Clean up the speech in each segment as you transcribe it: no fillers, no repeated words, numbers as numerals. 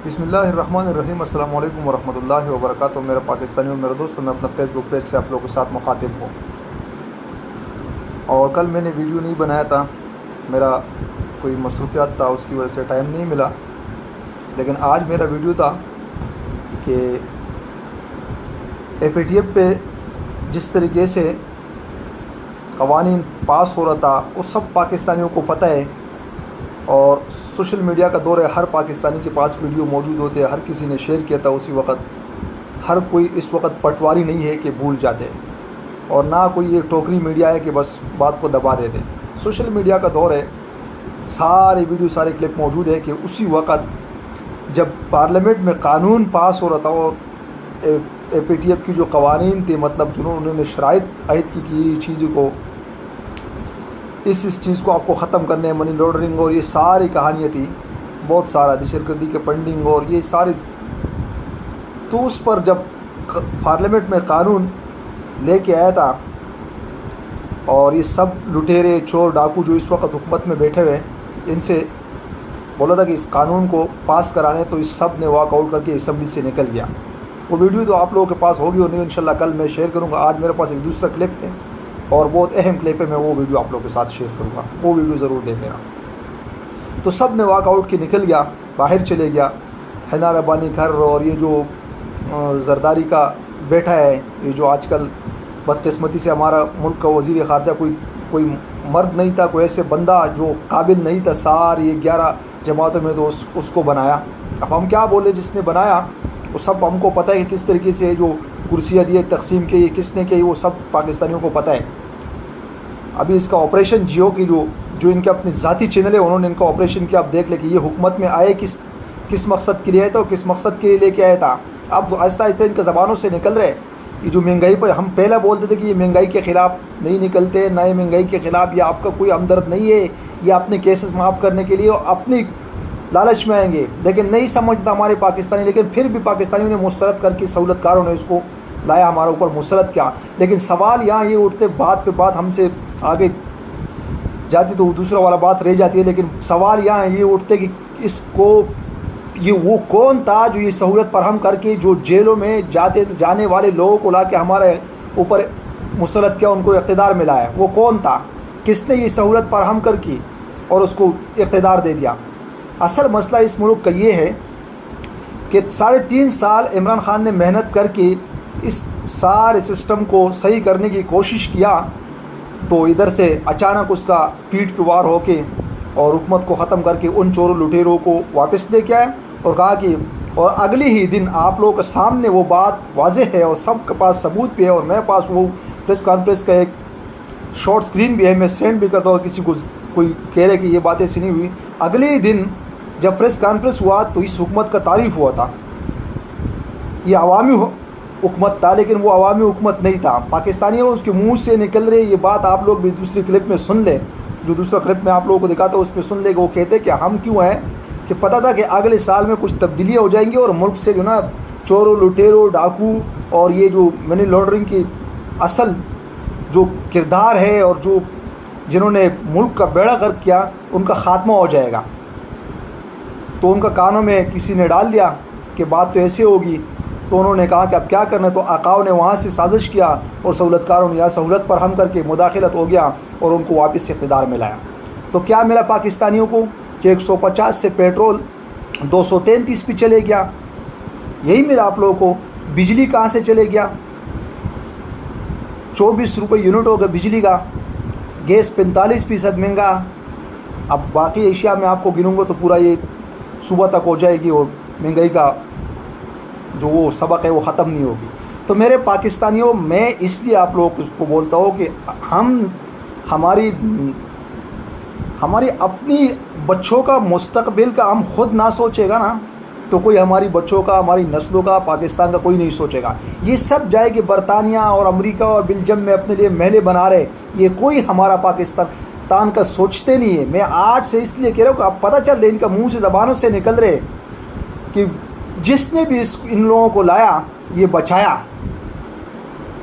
बिस्मिल्लाहिर्रहमानिर्रहीम अस्सलाम वालेकुम वरहमतुल्लाहि वबरकातुहू। मेरा पाकिस्तानी और मेरे दोस्तों, मैं अपना फेसबुक पेज से आप लोगों के साथ मुखातिब हूँ। और कल मैंने वीडियो नहीं बनाया था, मेरा कोई मसरूफियात था, उसकी वजह से टाइम नहीं मिला। लेकिन आज मेरा वीडियो था कि APTF पे जिस तरीके से क़वानीन पास हो रहा था वो सब पाकिस्तानियों को पता है, और सोशल मीडिया का दौर है, हर पाकिस्तानी के पास वीडियो मौजूद होते हैं, हर किसी ने शेयर किया था उसी वक्त। हर कोई इस वक्त पटवारी नहीं है कि भूल जाते, और ना कोई ये टोकरी मीडिया है कि बस बात को दबा देते। सोशल मीडिया का दौर है, सारे वीडियो सारे क्लिप मौजूद है कि उसी वक्त जब पार्लियामेंट में कानून पास हो रहा था और APTF की जो कवानीन थे, मतलब जिन्होंने शराइत आयद की चीज़ों को, इस चीज़ को आपको ख़त्म करने, मनी लॉन्ड्रिंग और ये सारी कहानियाँ थी, बहुत सारा दहशतगर्दी के फंडिंग और ये सारी। तो उस पर जब पार्लियामेंट में कानून लेके आया था और ये सब लुटेरे चोर डाकू जो इस वक्त हुकूमत में बैठे हुए, इनसे बोला था कि इस कानून को पास कराने, तो इस सब ने वॉकआउट करके असम्बली से निकल गया। वो वीडियो तो आप लोगों के पास होगी और नहीं, इंशाल्लाह कल मैं शेयर करूँगा। आज मेरे पास एक दूसरा क्लिप है और बहुत अहम क्लिप है, मैं वो वीडियो आप लोगों के साथ शेयर करूँगा, वो वीडियो ज़रूर देख लेना। तो सब ने वॉकआउट के निकल गया, बाहर चले गया। हैना रब्बानी घर और ये जो जरदारी का बैठा है, ये जो आजकल बदकिस्मती से हमारा मुल्क का वज़ीर ख़ारजा कोई मर्द नहीं था, कोई ऐसे बंदा जो काबिल नहीं था, सारी 11 जमातों में तो उसको बनाया। अब हम क्या बोले, जिसने बनाया वो सब हमको पता है कि किस तरीके से जो कुर्सियाँ दिए तकसीम के, ये किसने की, वो सब पाकिस्तानियों को पता है। अभी इसका ऑपरेशन जियो की जो इनके अपनी ज़ाती चैनल है, उन्होंने इनका ऑपरेशन किया। आप देख ले कि ये हुकूमत में आए किस मकसद के लिए आया था और किस मकसद के लिए लेके आया था। अब आहिस्ता आहिस्ता इनके ज़बानों से निकल रहे। ये जो महंगाई पर हम पहले बोलते थे कि ये महंगाई के ख़िलाफ़ नहीं निकलते, नए महंगाई के ख़िलाफ़, ये आपका कोई हमदर्द नहीं है, ये अपने केसेस माफ़ करने के लिए अपनी लालच में आएंगे, लेकिन नहीं समझता हमारे पाकिस्तानी। लेकिन फिर भी पाकिस्तानियों ने मुस्तरद करके, सहूलतकारों ने उसको लाया हमारे ऊपर, मुसरत क्या। लेकिन सवाल यहाँ ये उठते, बात पे बात हमसे आगे जाती तो दूसरा वाला बात रह जाती है। लेकिन सवाल यहाँ ये उठते कि ये वो कौन था जो ये सहूलत फराहम करके, जो जेलों में जाने वाले लोगों को ला के हमारे ऊपर मुसरत किया, उनको इक़्तिदार मिला है। वो कौन था, किसने ये सहूलत फराहम करके और उसको इक़्तिदार दे दिया। असल मसला इस मुल्क का ये है कि 3.5 साल इमरान खान ने मेहनत करके इस सारे सिस्टम को सही करने की कोशिश किया, तो इधर से अचानक उसका पीठ पे वार होके और हुकूमत को ख़त्म करके उन चोरों लुटेरों को वापस लेके आए और कहा कि, और अगले ही दिन आप लोगों के सामने वो बात वाज़ेह है और सबके पास सबूत भी है, और मेरे पास वो प्रेस कॉन्फ्रेंस का एक शॉर्ट स्क्रीन भी है, मैं सेंड भी करता हूँ किसी को कोई कह रहे कि ये बातें ऐसी नहीं हुई। अगले ही दिन जब प्रेस कॉन्फ्रेंस हुआ तो इस हुकूमत का तारीफ़ हुआ था। ये अवामी हुकूमत था, लेकिन वो अवामी हुकूमत नहीं था। पाकिस्तानियों उसके मुंह से निकल रही ये बात आप लोग भी दूसरी क्लिप में सुन ले, जो दूसरा क्लिप में आप लोगों को दिखाता हूँ उस पर सुन ले। वो कहते कि हम क्यों हैं कि पता था कि अगले साल में कुछ तब्दीलियाँ हो जाएंगी और मुल्क से जो ना चोरों लुटेरों डाकू और ये जो मनी लॉन्ड्रिंग की असल जो किरदार है और जो जिन्होंने मुल्क का बेड़ा गर्क किया, उनका ख़ात्मा हो जाएगा। तो उनका कानों में किसी ने डाल दिया कि बात तो ऐसे होगी, तो उन्होंने कहा कि अब क्या करना है। तो आकाओं ने वहाँ से साजिश किया और सहूलतकारों ने यहाँ सहूलत पर हम करके मुदाखलत हो गया और उनको वापस इक़्तिदार मिलाया। तो क्या मिला पाकिस्तानियों को कि 150 से पेट्रोल 233 पे चले गया, यही मिला आप लोगों को। बिजली कहाँ से चले गया, 24 रुपये यूनिट हो गया बिजली का। गैस 45% महंगा। अब बाकी एशिया में आपको गिनूँगा तो पूरा ये सुबह तक हो जाएगी और महंगाई का जो वो सबक है वो ख़त्म नहीं होगी। तो मेरे पाकिस्तानियों, मैं इसलिए आप लोगों को बोलता हूँ कि हमारी अपनी बच्चों का मुस्तकबिल का हम खुद ना सोचेगा ना, तो कोई हमारी बच्चों का, हमारी नस्लों का, पाकिस्तान का कोई नहीं सोचेगा। ये सब जाएगी बरतानिया और अमेरिका और बेल्जियम में अपने लिए महल बना रहे, ये कोई हमारा पाकिस्तान का सोचते नहीं है। मैं आज से इसलिए कह रहा हूँ कि अब पता चल रहे, इनका मुंह से ज़बानों से निकल रहे कि जिसने भी इन लोगों को लाया ये बचाया।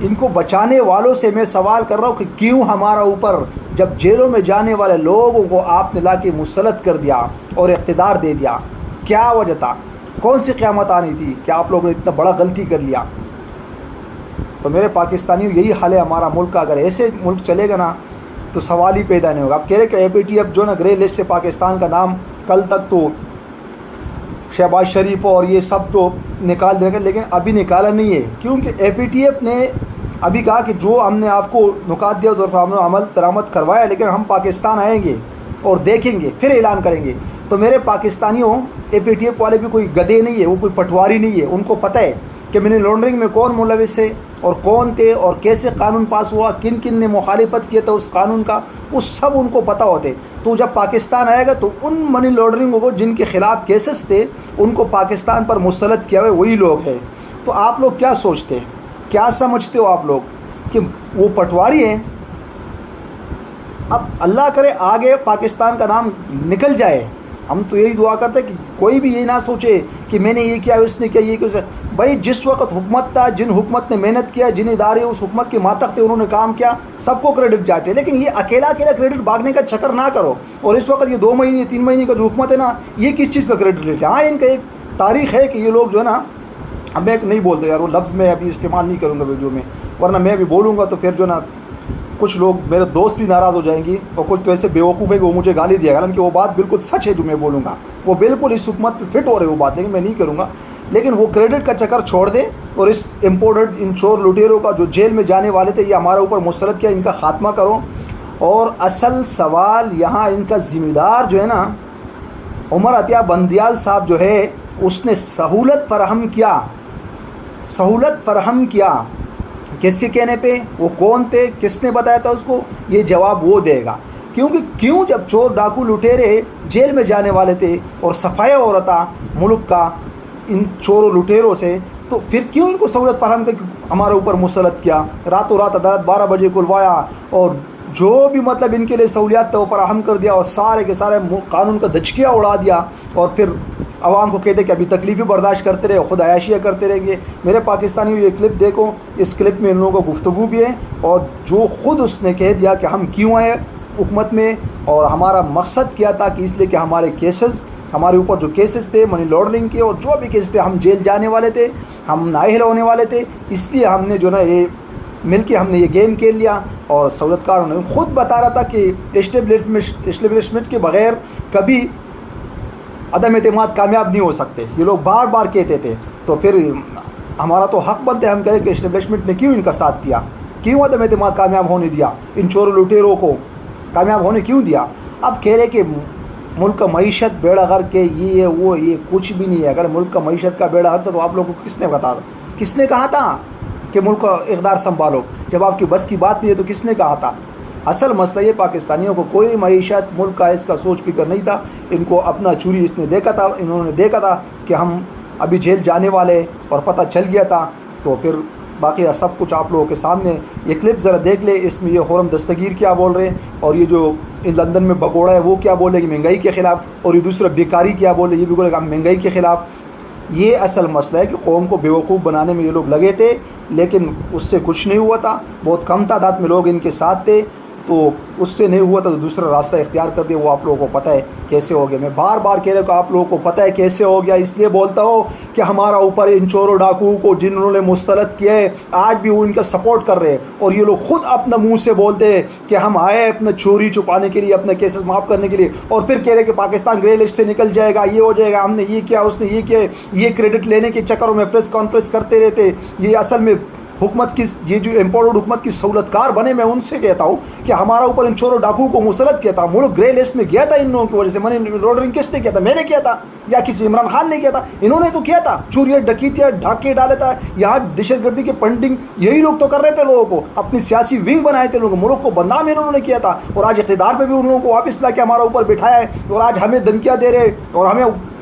इनको बचाने वालों से मैं सवाल कर रहा हूँ कि क्यों हमारा ऊपर, जब जेलों में जाने वाले लोगों को आपने ला के मुसलत कर दिया और इक़्तिदार दे दिया, क्या वजह था। कौन सी क़यामत आनी थी कि आप लोगों ने इतना बड़ा गलती कर लिया। तो मेरे पाकिस्तानियों, यही हाल है हमारा मुल्क का। अगर ऐसे मुल्क चलेगा ना तो सवाल ही पैदा नहीं होगा। अब कह रहे कि APTF जो ना ग्रे लिस्ट से पाकिस्तान का नाम, कल तक तो शहबाज शरीफ और ये सब तो निकाल देगा, लेकिन अभी निकाला नहीं है, क्योंकि APTF ने अभी कहा कि जो हमने आपको नुकात दिया तो हमने अमल दरामद करवाया, लेकिन हम पाकिस्तान आएंगे और देखेंगे, फिर ऐलान करेंगे। तो मेरे पाकिस्तानियों, APTF वाले भी कोई गधे नहीं है, वो कोई पटवारी नहीं है। उनको पता है कि मनी लॉन्ड्रिंग में कौन मुलविस है और कौन थे और कैसे कानून पास हुआ, किन किन ने मुखालिफत किया था उस कानून का, वो सब उनको पता होते। तो जब पाकिस्तान आएगा तो उन मनी लॉन्ड्रिंग को जिनके खिलाफ केसेस थे उनको पाकिस्तान पर मुसल्लत किया हुआ वही लोग हैं। तो आप लोग क्या सोचते हैं, क्या समझते हो आप लोग कि वो पटवारी हैं? अब अल्लाह करे आगे पाकिस्तान का नाम निकल जाए। हम तो यही दुआ करते हैं कि कोई भी ये ना सोचे कि मैंने ये किया, इसने किया, ये किया। भाई जिस वक्त हुकूमत था, जिन हुकूमत ने मेहनत किया, जिन इदारे उस हुकूमत के मातहत थे, उन्होंने काम किया, सबको क्रेडिट जाते। लेकिन ये अकेला क्रेडिट भागने का चक्कर ना करो। और इस वक्त ये 2 महीने 3 महीने का जो हुकूमत है ना, ये किस चीज़ का क्रेडिट लेते हैं? हाँ, इनका एक तारीख है कि ये लोग जो है ना, अब मैं नहीं बोलते यार, वो लफ्ज़ मैं अभी इस्तेमाल नहीं करूँगा वीडियो में, वरना मैं अभी बोलूँगा तो फिर जो ना कुछ लोग, मेरे दोस्त भी नाराज़ हो जाएंगी और कुछ तो ऐसे बेवकूफ़ है कि वो मुझे गाली दिएगा। हालांकि वो बात बिल्कुल सच है जो मैं बोलूँगा, वो बिल्कुल इस हुकूमत पे फिट हो रही वो बात, लेकिन मैं नहीं करूँगा। लेकिन वो क्रेडिट का चक्कर छोड़ दे और इस इम्पोर्टेड इन चोर लुटेरों का जो जेल में जाने वाले थे, ये हमारे ऊपर मुसल्लत किया, इनका खात्मा करो। और असल सवाल यहाँ इनका ज़िम्मेदार जो है ना, उमर अतिया बंदियाल साहब जो है, उसने सहूलत फ़राहम किया। किसके कहने पे? वो कौन थे, किसने बताया था उसको? ये जवाब वो देगा। क्यों जब चोर डाकू लुटेरे जेल में जाने वाले थे और सफाया हो रहा था मुल्क का इन चोरों लुटेरों से, तो फिर क्यों इनको सहूलत फराहम कर हमारे ऊपर मुसल्लत किया? रातों रात अदालत 12 बजे खुलवाया और जो भी मतलब इनके लिए सहूलियात था वो फराहम कर दिया और सारे के सारे कानून का धचकिया उड़ा दिया। और फिर आवाम को कहते कि अभी तकलीफ़ें बर्दाश्त करते रहे, खुद आयाशियाँ करते रहेंगे। मेरे पाकिस्तानियों, ये क्लिप देखो, इस क्लिप में इन लोगों का गुफ्तगू भी है और जो ख़ुद उसने कह दिया कि हम क्यों आए हुकूमत में और हमारा मकसद क्या था, कि इसलिए कि हमारे केसेस, हमारे ऊपर जो केसेस थे मनी लॉन्ड्रिंग के और जो भी केस थे, हम जेल जाने वाले थे, हम नाअहल होने वाले थे, इसलिए हमने जो ना ये मिलके हमने ये गेम खेल लिया। और सहूलतकार उन्होंने खुद बता रहा था कि एस्टेब्लिशमेंट के बग़ैर कभी अदम एतमाद कामयाब नहीं हो सकते, ये लोग बार बार कहते थे। तो फिर हमारा तो हक़ बनता है, हम कहें कि एस्टेब्लिशमेंट ने क्यों इनका साथ दिया, क्यों अदम एतमाद कामयाब होने दिया, इन चोरों लुटेरों को कामयाब होने क्यों दिया? अब कह रहे कि मुल्क का मईशत बेड़ा गर्क के ये है वो, ये कुछ भी नहीं है। अगर मुल्क का मईशत का बेड़ा गर्क था तो आप लोगों को किसने कहा था कि मुल्क का इक़दार संभालो? जब आपकी बस की बात नहीं है तो किसने कहा था? असल मसला ये, पाकिस्तानियों को कोई मईशत मुल्क का इसका सोच फिक्र नहीं था। इनको अपना चूरी इन्होंने देखा था कि हम अभी जेल जाने वाले और पता चल गया था। तो फिर बाकी सब कुछ आप लोगों के सामने, ये क्लिप ज़रा देख ले। इसमें ये खुर्रम दस्तगीर क्या बोल रहे हैं और ये जो इन लंदन में भगोड़ा है वो क्या बोलेगी महंगाई के ख़िलाफ़, और ये दूसरा बेकारी क्या बोले, ये भी बोलेगा महंगाई के ख़िलाफ़। ये असल मसला है कि कौम को बेवकूफ़ बनाने में ये लोग लगे थे, लेकिन उससे कुछ नहीं हुआ था। बहुत कम तादाद में लोग इनके साथ थे, तो उससे नहीं हुआ था तो दूसरा रास्ता इख्तियार कर दिया। वो आप लोगों को पता है कैसे हो गया। मैं बार बार कह रहा हूँ आप लोगों को पता है कैसे हो गया, इसलिए बोलता हूँ कि हमारा ऊपर इन चोरों डाकुओं को जिन्होंने मुस्तरद किया है आज भी वो इनका सपोर्ट कर रहे हैं। और ये लोग खुद अपना मुंह से बोलते हैं कि हम आए अपना चोरी छुपाने के लिए, अपने केसेस माफ़ करने के लिए, और फिर कह रहे हैं कि पाकिस्तान ग्रे लिस्ट से निकल जाएगा, ये हो जाएगा, हमने ये किया, उसने ये किया। ये क्रेडिट लेने के चक्करों में प्रेस कॉन्फ्रेंस करते रहते। ये असल में हुकूमत की, ये जो एम्पावर्ड हुकूमत की सहूलतकार बने, मैं उनसे कहता हूँ कि हमारा ऊपर इन चोरों डाकुओं को मुसल्लत किया था, मुल्क ग्रे लिस्ट में गया था इन लोगों की वजह से। मनी लॉन्ड्रिंग किसने किया था? मैंने किया था या किसी इमरान खान ने किया था? इन्होंने तो किया था। चोरियाँ डकैतियाँ ढाके डाले था, यहाँ दहशतगर्दी के फंडिंग यही लोग तो कर रहे थे, लोगों को अपनी सियासी विंग बनाए थे, लोगों मुल्क को बदनाम इन्होंने किया था। और आज इक़्तिदार पे भी उन लोगों को वापस ला के हमारा ऊपर बिठाया है और आज हमें धमकियाँ दे रहे और हमें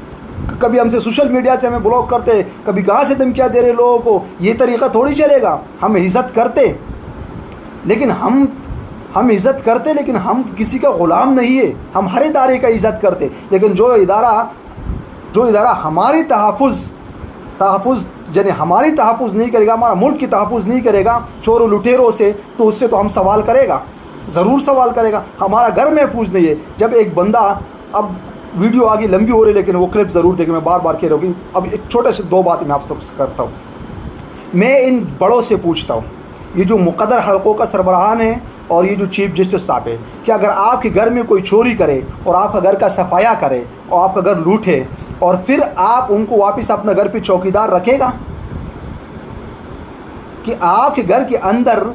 कभी हमसे सोशल मीडिया से हमें ब्लॉक करते, कभी कहाँ से धमकियाँ दे रहे लोगों को। ये तरीक़ा थोड़ी चलेगा। हम इज़्ज़त करते, लेकिन हम इज़्ज़त करते, लेकिन हम किसी का ग़ुलाम नहीं है। हम हर इदारे का इज़्ज़त करते, लेकिन जो इदारा हमारी तहफ़्फ़ुज़ यानी हमारी तहफ़्फ़ुज़ नहीं करेगा, हमारा मुल्क की तहफ़्फ़ुज़ नहीं करेगा चोरों लुटेरों से, तो उससे तो हम सवाल करेगा, ज़रूर सवाल करेगा। हमारा घर महफूज नहीं है। जब एक बंदा, अब वीडियो आगे लंबी हो रही है, लेकिन वो क्लिप ज़रूर देखें, मैं बार बार कह रहा हूँ। अब एक छोटे से 2 बातें मैं आप सबसे करता हूँ। मैं इन बड़ों से पूछता हूँ, ये जो मुक़द्दर हल्कों का सरबराहान है और ये जो चीफ जस्टिस साहब है, कि अगर आपके घर में कोई चोरी करे और आपका घर का सफाया करे और आपका घर लूटे और फिर आप उनको वापस अपने घर पे चौकीदार रखेगा? कि आपके घर के अंदर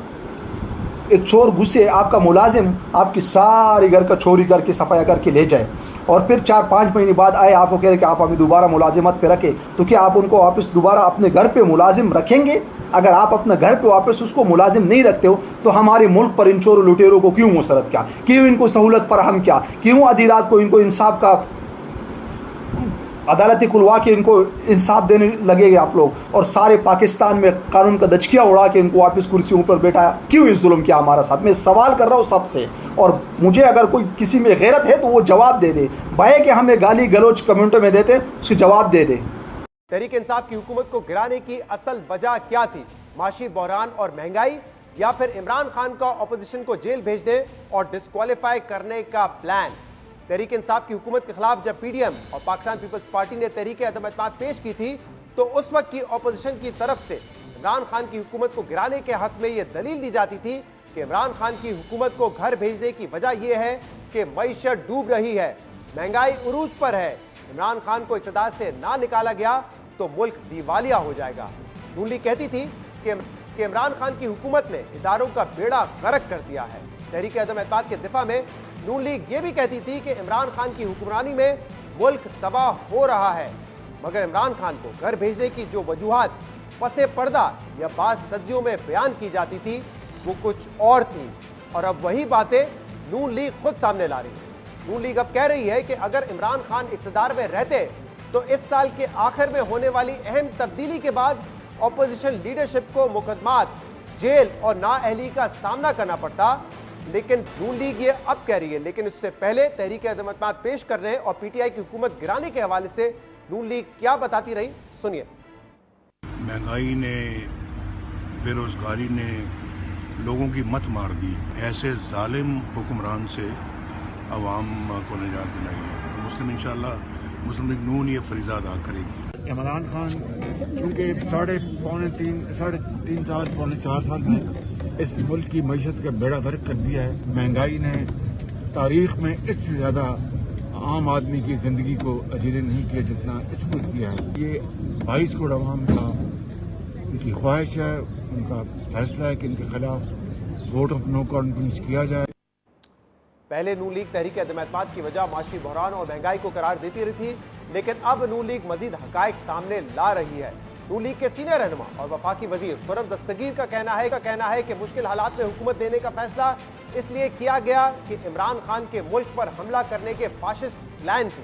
एक चोर घुसे, आपका मुलाजिम आपकी सारी घर का चोरी करके सफाया करके ले जाए और फिर 4-5 महीने बाद आए आपको कह रहे कि आप हमें दोबारा मुलाजिमत पे रखें, तो क्या आप उनको वापस दोबारा अपने घर पे मुलाजिम रखेंगे? अगर आप अपने घर पे वापस उसको मुलाजिम नहीं रखते हो तो हमारे मुल्क पर इन चोरों लुटेरों को क्यों मुसरत क्या, क्यों इनको सहूलत फराहम क्या, क्यों आधी रात को इनको इंसाफ का अदालती खुलवा के इनको इंसाफ देने लगेंगे आप लोग, और सारे पाकिस्तान में कानून का दचकिया उड़ा के इनको वापस कुर्सियों पर बैठाया? क्यों इस जुल्म किया हमारा साथ? मैं सवाल कर रहा हूँ सबसे, और मुझे अगर कोई किसी में गैरत है तो वो जवाब दे दे। भाई कि हमें गाली गलोच कमेंटों में देते, उसकी जवाब दे दे। तहरीक इंसाफ की हुकूमत को गिराने की असल वजह क्या थी? माशी बहरान और महंगाई, या फिर इमरान खान का ऑपोजिशन को जेल भेजने और डिस्क्वालीफाई करने का प्लान? तहरीक इंसाफ की हुकूमत के खिलाफ जब पीडीएम और पाकिस्तान पीपल्स पार्टी ने तहरीक अदम एतमाद पेश की थी तो उस वक्त की ऑपोजिशन की तरफ से इमरान खान की हुकूमत को गिराने के हक में यह दलील दी जाती थी कि इमरान खान की हुकूमत को घर भेजने की वजह यह है कि मईशत डूब रही है, महंगाई उरूज पर है, इमरान खान को इक़्तिदार से ना निकाला गया तो मुल्क दिवालिया हो जाएगा। नून लीग कहती थी कि इमरान खान की हुकूमत ने इदारों का बेड़ा गर्क कर दिया है। तहरीक अदम एतमाद के दिफा में नून लीग ये भी कहती थी कि इमरान खान की हुक्मरानी में मुल्क तबाह हो रहा है, मगर इमरान खान को घर भेजने की जो वजूहात पसे पर्दा या बाज़ तज्जियों में बयान की जाती थी वो कुछ और थी, और अब वही बातें नून लीग खुद सामने ला रही है। नून लीग अब कह रही है कि अगर इमरान खान इक़्तिदार में रहते तो इस साल के आखिर में होने वाली अहम तब्दीली के बाद ऑपोजिशन लीडरशिप को मुकदमात, जेल और नाअहली का सामना करना पड़ता। लेकिन नून लीग ये अब कह रही है, लेकिन इससे पहले तहरीक अदम एतमाद पेश कर रहे हैं और पीटीआई की हुकूमत गिराने के हवाले से नून लीग क्या बताती रही, सुनिए। महंगाई ने, बेरोजगारी ने लोगों की मत मार दी। ऐसे जालिम हुक्मरान से अवाम को निजात दिलाई है। तो मुस्लिम लीग नून ये फरीज़ा अदा करेगी। इमरान खान चूँकि साढ़े 3 साल, पौने 4 साल में इस मुल्क की मईशत का बेड़ा गर्क कर दिया है। महंगाई ने तारीख में इससे ज़्यादा आम आदमी की ज़िंदगी को अजीर नहीं किया जितना इसको किया है। ये 22 करोड़ अवाम का उनकी ख्वाहिश है, उनका फैसला है कि इनके खिलाफ वोट ऑफ नो कॉन्फिडेंस किया जाए। पहले नून लीग तहरीक अदम एतमाद की वजह माशी बहरान और महंगाई को करार देती रही थी, लेकिन अब नून लीग मजीद हकायक सामने ला रही है। नून लीग के सीनियर रहनुमा और वफाकी वजीर खुर्रम दस्तगीर का कहना है कि मुश्किल हालात में हुकूमत देने का फैसला इसलिए किया गया कि इमरान खान के मुल्क पर हमला करने के फाशिस्ट प्लान थे।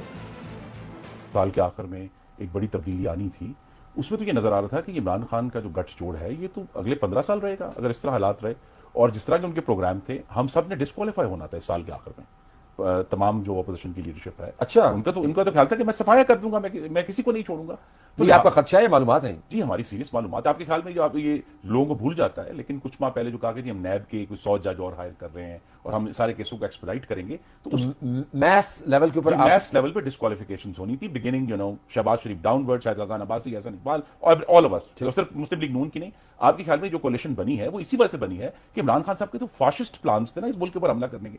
साल के आखिर में एक बड़ी तब्दीली आनी थी, उसमें तो ये नजर आ रहा था कि इमरान खान का जो गठजोड़ है ये तो अगले 15 साल रहेगा अगर इस तरह हालात रहे, और जिस तरह के उनके प्रोग्राम थे हम सब ने डिस्क्वालीफाई होना था इस साल के आखिर में। तमाम जो अपोजिशन की लीडरशिप है, अच्छा, उनका तो ख्याल था कि मैं सफाया कर दूंगा, मैं किसी को नहीं छोड़ूंगा। तो ये आपका खदशा है? मालूमात है जी, हमारी सीरियस मालूमात है। आपके ख्याल में जो आप ये लोगों को भूल जाता है, लेकिन कुछ माह पहले जो कहा कि हम नैब के कुछ 100 जज और हायर कर रहे हैं और हम सारे केसों को एक्सपेडाइट करेंगे, तो उस मैस लेवल के ऊपर मैस लेवल पे डिस्क्वालिफिकेशन होनी थी। बिगिनिंग शहबाज शरीफ डाउनवर्ड, शाहिद खान अब्बासी, हसन इकबाल और ऑल ऑफ अस, सिर्फ मुस्लिम लीग नून की नहीं। आपके ख्याल में जो कोalition बनी है वो इसी वजह से बनी है कि इमरान खान साहब के तो फाशिस्ट प्लान्स थे ना इस मुल्क के ऊपर हमला करने के।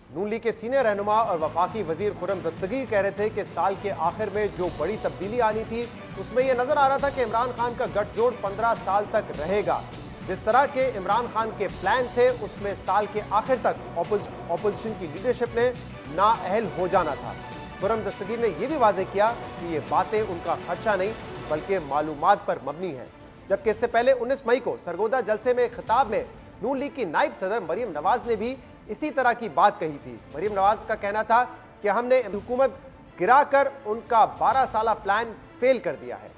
नून लीग के सीनियर रहनुमा और वफाकी वजीर खुर्रम दस्तगीर कह रहे थे कि साल के आखिर में जो बड़ी तब्दीली आनी थी उसमें यह नजर आ रहा था कि इमरान खान का गठजोड़ 15 साल तक रहेगा। जिस तरह के इमरान खान के प्लान थे उसमें साल के आखिर तक ऑपोजिशन की लीडरशिप ने नाअहल हो जाना था। खुर्रम दस्तगीर ने यह भी वाज़ेह किया कि ये बातें उनका खर्चा नहीं बल्कि मालूमात पर मबनी है। जबकि इससे पहले 19 मई को सरगोदा जलसे में खिताब में नून लीग की नायब सदर मरीम नवाज ने भी इसी तरह की बात कही थी। मरीम नवाज का कहना था कि हमने हुकूमत गिराकर उनका 12 साला प्लान फेल कर दिया है।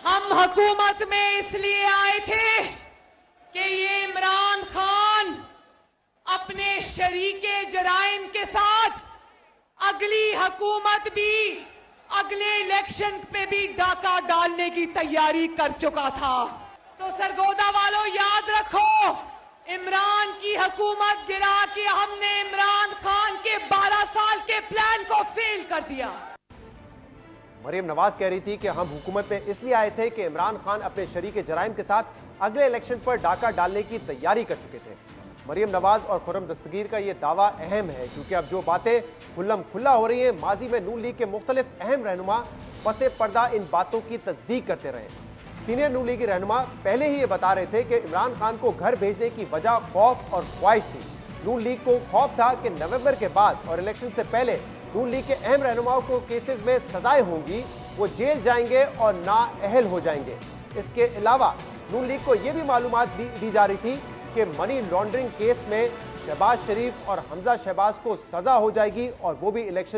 हम हुकूमत में इसलिए आए थे कि ये इमरान खान अपने शरीके जराइम के साथ अगली हुकूमत भी, अगले इलेक्शन पे भी डाका डालने की तैयारी कर चुका था। तो सरगोदा वालों याद रखो, इमरान की हुकूमत गिरा के हमने इमरान खान के 12 साल के प्लान को फेल कर दिया। मरियम नवाज कह रही थी कि हम हुकूमत में इसलिए आए थे कि इमरान खान अपने शरीक जराइम के साथ अगले इलेक्शन पर डाका डालने की तैयारी कर चुके थे। मरियम नवाज और खुर्रम दस्तगीर का यह दावा अहम है क्योंकि अब जो बातें खुल्लम खुल्ला हो रही हैं, माजी में नून लीग के मुख्तलिफ अहम रहनुमा पसे पर्दा इन बातों की तस्दीक करते रहे। सीनियर नून लीगी रहनुमा पहले ही ये बता रहे थे कि इमरान खान को घर भेजने की वजह खौफ और ख्वाहिश थी। नून लीग को खौफ था कि नवंबर के बाद और इलेक्शन से पहले नून लीग के अहम रहनुमाओं को केसेस में सजाएं होंगी, वो जेल जाएंगे और नाअहल हो जाएंगे। इसके अलावा नून लीग को यह भी मालूमात दी जा रही थी कि मनी लॉन्ड्रिंग केस में शहबाज शरीफ और हमजा शहबाज को सजा हो जाएगी और वो भी इलेक्शन